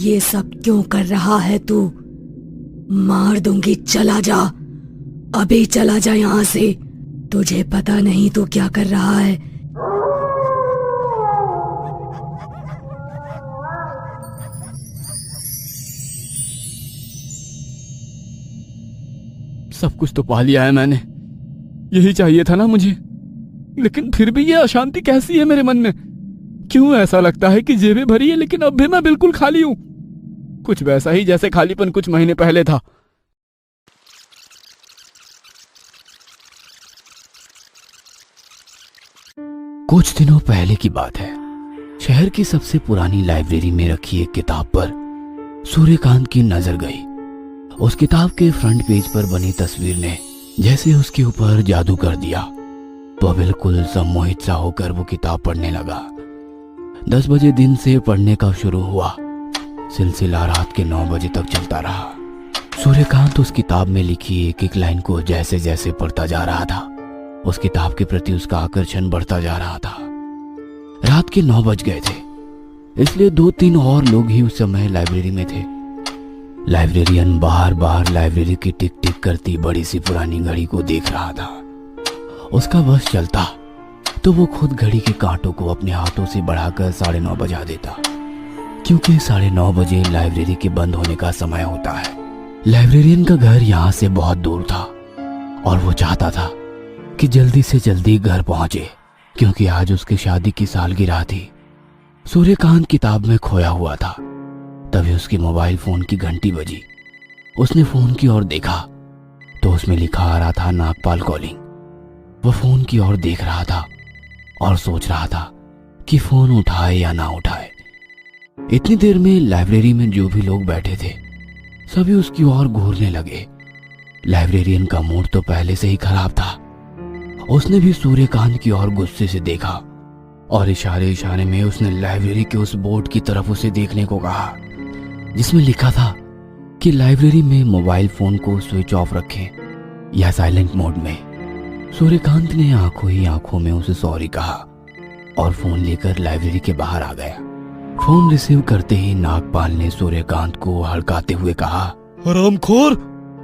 ये सब क्यों कर रहा है तू? मार दूंगी, चला जा, अभी चला जा यहाँ से। तुझे पता नहीं तू क्या कर रहा है। सब कुछ तो पा लिया है मैंने, यही चाहिए था ना मुझे। लेकिन फिर भी ये अशांति कैसी है मेरे मन में? क्यों ऐसा लगता है कि जेबें भरी है लेकिन अब भी मैं बिल्कुल खाली हूं? कुछ वैसा ही जैसे खालीपन कुछ महीने पहले था। कुछ दिनों पहले की बात है। शहर की सबसे पुरानी लाइब्रेरी में रखी एक किताब पर सूर्यकांत की नजर गई। उस किताब के फ्रंट पेज पर बनी तस्वीर ने जैसे उसके ऊपर जादू कर दिया। तो बिल्कुल सम्मोहित सा होकर वो किताब पढ़ने लगा। 10 बजे दिन से पढ़ने का शुरू हुआ, सिलसिला रात के 9 बजे तक चलता रहा। सूर्यकांत उस किताब में लिखी एक एक लाइन को जैसे जैसे पढ़ता जा रहा था, उस किताब के प्रति उसका आकर्षण बढ़ता जा रहा था। रात के 9 बज गए थे, इसलिए 2-3 और लोग ही उस समय लाइब्रेरी में थे। लाइब्रेरियन बाहर बाहर लाइब्रेरी की टिक टिक करती बड़ी सी पुरानी घड़ी को देख रहा था। उसका बस चलता तो वो खुद घड़ी के कांटों को अपने हाथों से बढ़ाकर 9:30 बजा देता, क्योंकि 9:30 बजे लाइब्रेरी के बंद होने का समय होता है। लाइब्रेरियन का घर यहाँ से बहुत दूर था और वो चाहता था कि जल्दी से जल्दी घर पहुंचे, क्योंकि आज उसकी शादी की सालगिरह थी। सूर्यकांत किताब में खोया हुआ था। तभी उसके मोबाइल फोन की घंटी बजी। उसने फोन की ओर देखा तो उसमें लिखा आ रहा था नागपाल कॉलिंग। वह फोन की ओर देख रहा था और सोच रहा था कि फोन उठाए या ना उठाए। इतनी देर में लाइब्रेरी में जो भी लोग बैठे थे सभी उसकी ओर घूरने लगे। लाइब्रेरियन का मूड तो पहले से ही खराब था। उसने भी सूर्यकांत की ओर गुस्से से देखा और इशारे इशारे में उसने लाइब्रेरी के उस बोर्ड की तरफ उसे देखने को कहा, जिसमें लिखा था कि लाइब्रेरी में मोबाइल फोन को स्विच ऑफ रखें या साइलेंट मोड में। सूर्यकांत ने आंखों ही आंखों में उसे सॉरी कहा और फोन लेकर लाइब्रेरी के बाहर आ गया। फोन रिसीव करते ही नागपाल ने सूर्यकांत को हड़काते हुए कहा, हरामखोर,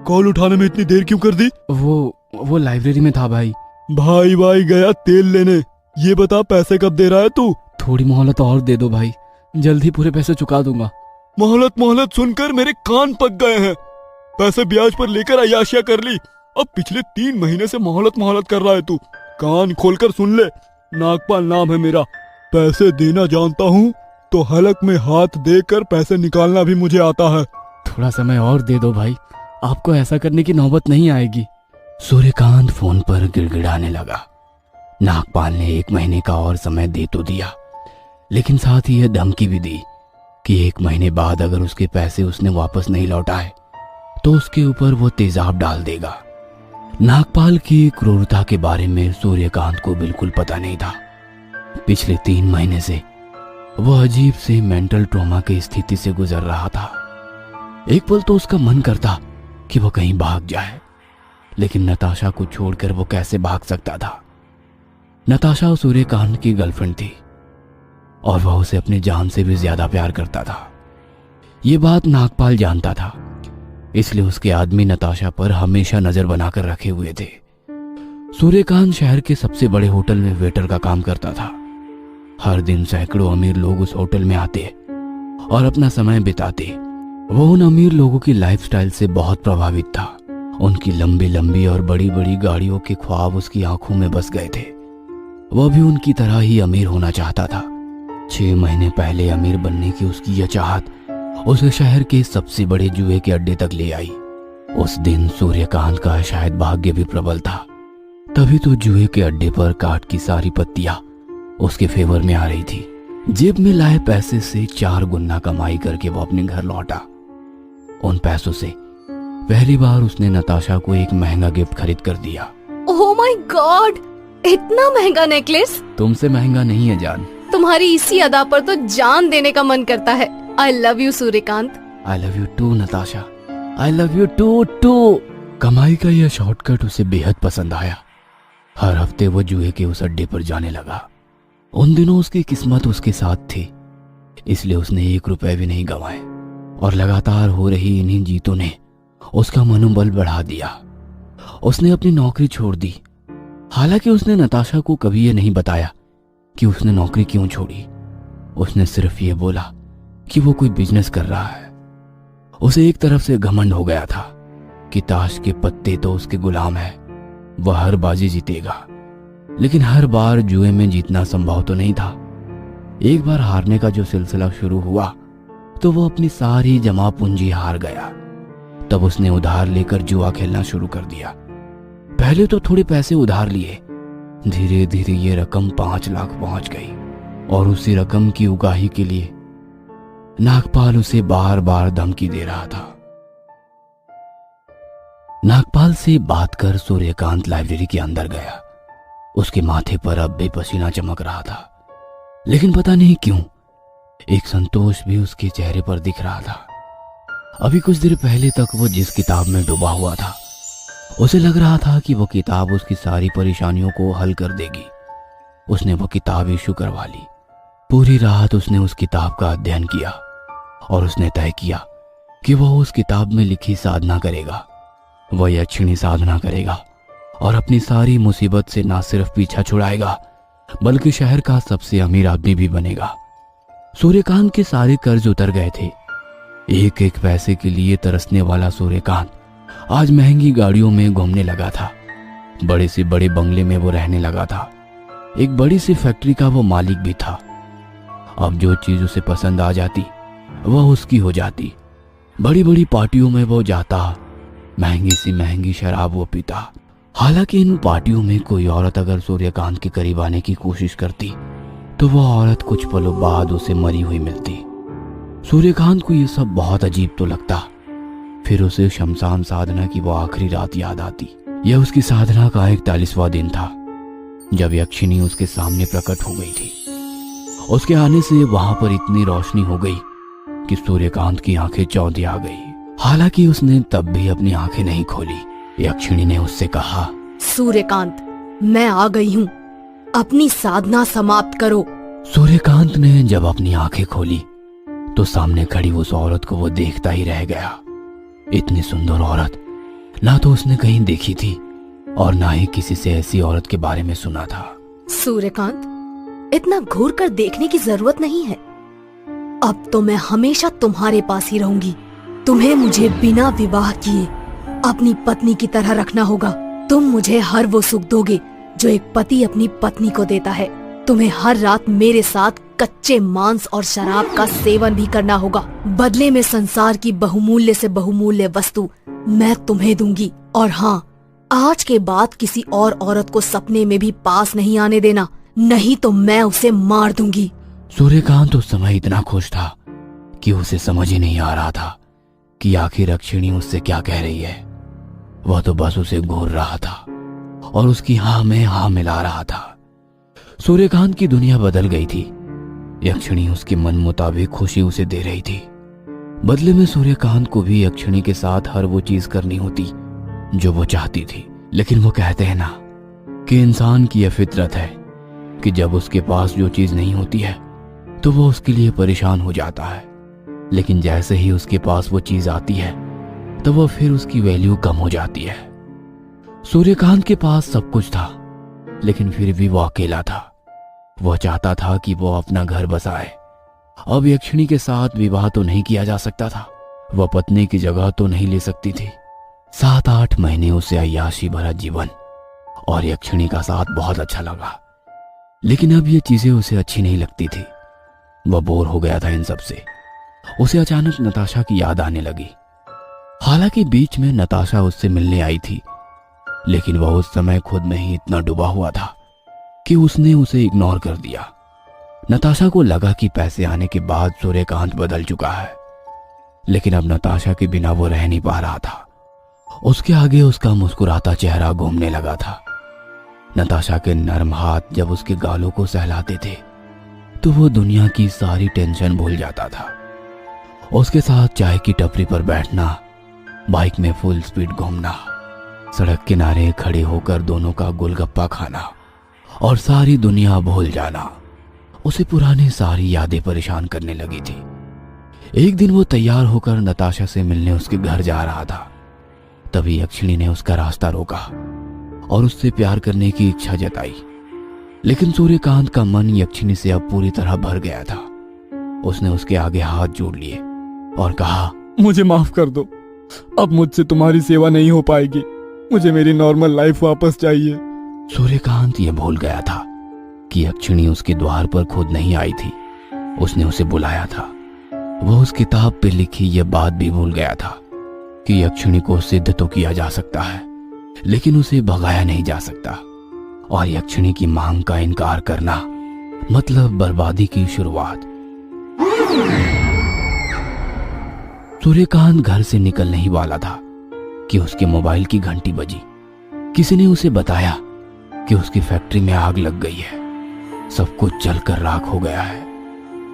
कॉल उठाने में इतनी देर क्यों कर दी? वो लाइब्रेरी में था भाई। भाई गया तेल लेने। ये बता पैसे कब दे रहा है तू? थोड़ी मोहलत और दे दो भाई, जल्दी पूरे पैसे चुका दूंगा। मोहलत सुनकर मेरे कान पक गए हैं। पैसे ब्याज पर लेकर अय्याशियां कर ली, अब पिछले 3 महीने से मोहलत कर रहा है तू। कान खोलकर सुन ले, नागपाल नाम है मेरा। पैसे देना जानता हूँ तो हलक में हाथ देकर पैसे निकालना भी मुझे आता है। थोड़ा समय और दे दो भाई, आपको ऐसा करने की नौबत नहीं आएगी। सूर्यकांत फोन पर गिड़गिड़ाने लगा। नागपाल ने 1 महीने का और समय दे तो दिया, लेकिन साथ ही यह धमकी भी दी कि 1 महीने बाद अगर उसके पैसे उसने वापस नहीं लौटाए तो उसके ऊपर वो तेजाब डाल देगा। नागपाल की क्रूरता के बारे में सूर्यकांत को बिल्कुल पता नहीं था। पिछले 3 महीने से वो अजीब से मेंटल ट्रॉमा की स्थिति से गुजर रहा था। एक पल तो उसका मन करता कि वो कहीं भाग जाए, लेकिन नताशा को छोड़कर वो कैसे भाग सकता था? नताशा सूर्यकांत की गर्लफ्रेंड थी और वह उसे अपनी जान से भी ज्यादा प्यार करता था। ये बात नागपाल जानता था, इसलिए उसके आदमी नताशा पर हमेशा नजर बनाकर रखे हुए थे। सूर्यकांत शहर के सबसे बड़े होटल में वेटर का काम करता था। हर दिन सैकड़ों अमीर लोग उस होटल में आते और अपना समय बिताते। वो उन अमीर लोगों की लाइफस्टाइल से बहुत प्रभावित था। उनकी लंबी लंबी और बड़ी बड़ी गाड़ियों के ख्वाब उसकी आंखों में बस गए थे। वह भी उनकी तरह ही अमीर होना चाहता था। 6 महीने पहले अमीर बनने की उसकी यह चाहत उसे शहर के सबसे बड़े जुए के अड्डे तक ले आई। उस दिन सूर्यकांत का शायद भाग्य भी प्रबल था। तभी तो जुए के अड्डे पर काट की सारी पत्तियां उसके फेवर में आ रही थी। जेब में लाए पैसे से 4 गुना कमाई करके वो अपने घर लौटा। उन पैसों से पहली बार उसने नताशा को एक महंगा गिफ्ट खरीद कर दिया। ओह माय गॉड, इतना महंगा नेकलेस! तुमसे महंगा नहीं है जान। तुम्हारी इसी अदा पर तो जान देने का मन करता है। I love you Suryakant. I love you too Natasha. I love you too. कमाई का यह शॉर्टकट उसे बेहद पसंद आया। हर हफ्ते वो जुए के उस अड्डे पर जाने लगा। उन दिनों उसकी किस्मत उसके साथ थी, इसलिए उसने 1 रुपए भी नहीं गंवाए और लगातार हो रही इन्हीं जीतों ने उसका मनोबल बढ़ा दिया। उसने अपनी नौकरी छोड़ दी। हालांकि उसने नताशा को कभी ये नहीं बताया कि उसने नौकरी क्यों छोड़ी। उसने सिर्फ ये बोला कि वो कोई बिजनेस कर रहा है। उसे एक तरफ से घमंड हो गया था कि ताश के पत्ते तो उसके गुलाम है, वह हर बाजी जीतेगा, लेकिन हर बार जुए में जीतना संभव तो नहीं था। एक बार हारने का जो सिलसिला शुरू हुआ तो वो अपनी सारी जमा पूंजी हार गया। तब उसने उधार लेकर जुआ खेलना शुरू कर दिया। पहले तो थोड़े पैसे उधार लिए, धीरे धीरे ये रकम 5 लाख पहुंच गई और उसी रकम की उगाही के लिए नागपाल उसे बार बार धमकी दे रहा था। नागपाल से बात कर सूर्यकांत लाइब्रेरी के अंदर गया। उसके माथे पर अब भी पसीना चमक रहा था, लेकिन पता नहीं क्यों एक संतोष भी उसके चेहरे पर दिख रहा था। अभी कुछ देर पहले तक वो जिस किताब में डूबा हुआ था, उसे लग रहा था कि वो किताब उसकी सारी परेशानियों को हल कर देगी। उसने वो किताब इशू करवा ली। पूरी रात उसने उस किताब का अध्ययन किया और उसने तय किया कि वह उस किताब में लिखी साधना करेगा। वह यक्षिणी साधना करेगा और अपनी सारी मुसीबत से ना सिर्फ पीछा छुड़ाएगा बल्कि शहर का सबसे अमीर आदमी भी बनेगा। सूर्यकांत के सारे कर्ज उतर गए थे। एक एक पैसे के लिए तरसने वाला सूर्यकांत आज महंगी गाड़ियों में घूमने लगा था। बड़े से बड़े बंगले में वो रहने लगा था। एक बड़ी सी फैक्ट्री का वो मालिक भी था। अब जो चीज उसे पसंद आ जाती वह उसकी हो जाती। बड़ी बड़ी पार्टियों में वो जाता, महंगी सी महंगी शराब वो पीता। हालांकि इन पार्टियों में कोई औरत अगर सूर्यकांत के करीब आने की कोशिश करती तो वह औरत कुछ पलों बाद उसे मरी हुई मिलती। सूर्यकांत को यह सब बहुत अजीब तो लगता। फिर उसे शमशान साधना की वो आखिरी रात याद आती। यह उसकी साधना का 41वां दिन था जब यक्षिणी उसके सामने प्रकट हो गई थी। उसके आने से वहां पर इतनी रोशनी हो गई कि सूर्यकांत की आंखें चौंधी आ गई। हालांकि उसने तब भी अपनी आंखें नहीं खोली। यक्षिणी ने उससे कहा, सूर्यकांत, मैं आ गई हूँ, अपनी साधना समाप्त करो। सूर्यकांत ने जब अपनी आंखें खोली तो सामने खड़ी उस औरत को वो देखता ही रह गया। इतनी सुंदर औरत ना तो उसने कहीं देखी थी और ना ही किसी से ऐसी औरत के बारे में सुना था। सूर्यकांत, इतना घूर कर देखने की जरूरत नहीं है। अब तो मैं हमेशा तुम्हारे पास ही रहूंगी। तुम्हें मुझे बिना विवाह किए अपनी पत्नी की तरह रखना होगा। तुम मुझे हर वो सुख दोगे जो एक पति अपनी पत्नी को देता है। तुम्हें हर रात मेरे साथ कच्चे मांस और शराब का सेवन भी करना होगा। बदले में संसार की बहुमूल्य से बहुमूल्य वस्तु मैं तुम्हें दूंगी। और हाँ, आज के बाद किसी और औरत को सपने में भी पास नहीं आने देना, नहीं तो मैं उसे मार दूंगी। सूर्यकांत उस समय इतना खुश था कि उसे समझ ही नहीं आ रहा था कि आखिर यक्षिणी उससे क्या कह रही है। वह तो बस उसे घूर रहा था और उसकी हाँ में हाँ मिला रहा था। सूर्यकांत की दुनिया बदल गई थी। यक्षिणी उसके मन मुताबिक खुशी उसे दे रही थी। बदले में सूर्यकांत को भी यक्षिणी के साथ हर वो चीज करनी होती जो वो चाहती थी। लेकिन वो कहते हैं ना कि इंसान की यह फितरत है कि जब उसके पास जो चीज नहीं होती है तो वो उसके लिए परेशान हो जाता है, लेकिन जैसे ही उसके पास वो चीज आती है तो वो फिर उसकी वैल्यू कम हो जाती है। सूर्यकांत के पास सब कुछ था, लेकिन फिर भी वो अकेला था। वह चाहता था कि वो अपना घर बसाए। अब यक्षिणी के साथ विवाह तो नहीं किया जा सकता था, वह पत्नी की जगह तो नहीं ले सकती थी। 7-8 महीने उसे अय्याशी भरा जीवन और यक्षिणी का साथ बहुत अच्छा लगा, लेकिन अब ये चीजें उसे अच्छी नहीं लगती थी। वह बोर हो गया था इन सब से। उसे अचानक नताशा की याद आने लगी। हालांकि बीच में नताशा उससे मिलने आई थी, लेकिन वह उस समय खुद में ही इतना डूबा हुआ था कि उसने उसे इग्नोर कर दिया। नताशा को लगा कि पैसे आने के बाद सूर्यकांत बदल चुका है, लेकिन अब नताशा के बिना वो रह नहीं पा रहा था। उसके आगे उसका मुस्कुराता चेहरा घूमने लगा था। नताशा के नरम हाथ जब उसके गालों को सहलाते थे तो वो दुनिया की सारी टेंशन भूल जाता था। उसके साथ चाय की टपरी पर बैठना, बाइक में फुल स्पीड घूमना, सड़क किनारे खड़े होकर दोनों का गोलगप्पा खाना और सारी दुनिया भूल जाना, उसे पुरानी सारी यादें परेशान करने लगी थी। एक दिन वो तैयार होकर नताशा से मिलने उसके घर जा रहा था। तभी यक्षिणी ने उसका रास्ता रोका और उससे प्यार करने की इच्छा जताई। लेकिन सूर्यकांत का मन यक्षिणी से अब पूरी तरह भर गया था। उसने उसके आगे हाथ जोड़ लिए और कहा, मुझे माफ कर दो, अब मुझसे तुम्हारी सेवा नहीं हो पाएगी। मुझे मेरी नॉर्मल लाइफ वापस चाहिए। सूर्यकांत ये भूल गया था कि यक्षिणी उसके द्वार पर खुद नहीं आई थी, उसने उसे बुलाया था। वो उस किताब पे लिखी ये बात भी भूल गया था कि यक्षिणी को सिद्ध तो किया जा सकता है, लेकिन उसे भगाया नहीं जा सकता। और यक्षिणी की मांग का इनकार करना मतलब बर्बादी की शुरुआत। सूर्यकांत घर से निकलने ही वाला था कि उसके मोबाइल की घंटी बजी। किसी ने उसे बताया कि उसकी फैक्ट्री में आग लग गई है, सब कुछ जलकर राख हो गया है।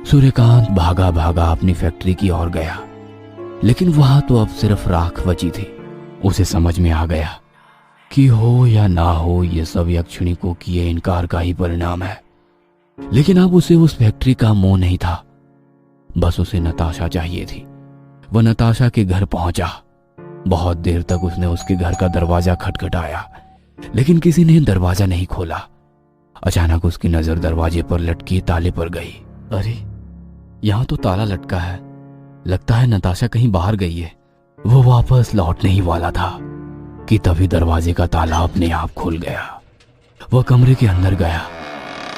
सूर्यकांत भागा भागा अपनी फैक्ट्री की ओर गया, लेकिन वहां तो अब सिर्फ राख बची थी। उसे समझ में आ गया कि हो या ना हो, ये सब यक्षिणी को किए इनकार का ही परिणाम है। लेकिन अब उसे उस फैक्ट्री का मोह नहीं था, बस उसे नताशा चाहिए थी। वह नताशा के घर पहुंचा। बहुत देर तक उसने उसके घर का दरवाजा खटखटाया, लेकिन किसी ने दरवाजा नहीं खोला। अचानक उसकी नजर दरवाजे पर लटके ताले पर गई। अरे, यहां तो ताला लटका है, लगता है नताशा कहीं बाहर गई है। वो वापस लौटने ही वाला था कि तभी दरवाजे का ताला अपने आप खुल गया। वह कमरे के अंदर गया।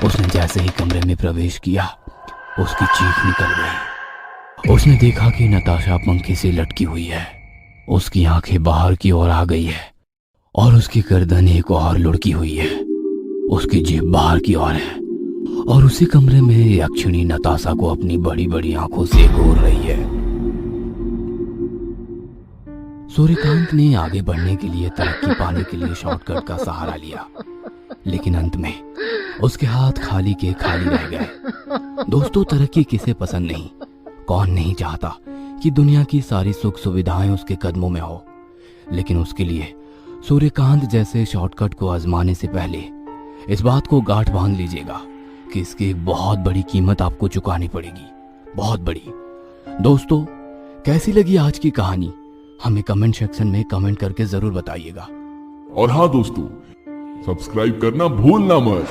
उसने जैसे ही कमरे में प्रवेश किया, उसकी चीख निकल गई। उसने देखा कि नताशा पंखे से लटकी हुई है। उसकी आंखें बाहर की ओर आ गई है और उसकी गर्दन एक और लुढ़की हुई है। उसकी जीभ बाहर की ओर है और उसी कमरे में यक्षिणी नताशा को अपनी बड़ी बड़ी आंखों से घूर रही है। सूर्यकांत ने आगे बढ़ने के लिए, तरक्की पाने के लिए शॉर्टकट का सहारा लिया, लेकिन अंत में उसके हाथ खाली के खाली रह गए। दोस्तों, तरक्की किसे पसंद नहीं? कौन नहीं चाहता कि दुनिया की सारी सुख सुविधाएं उसके कदमों में हो? लेकिन उसके लिए सूर्यकांत जैसे शॉर्टकट को आजमाने से पहले इस बात को गांठ बांध लीजिएगा कि इसकी एक बहुत बड़ी कीमत आपको चुकानी पड़ेगी, बहुत बड़ी। दोस्तों, कैसी लगी आज की कहानी? हमें कमेंट सेक्शन में कमेंट करके जरूर बताइएगा। और हाँ दोस्तों, सब्सक्राइब करना भूलना मत।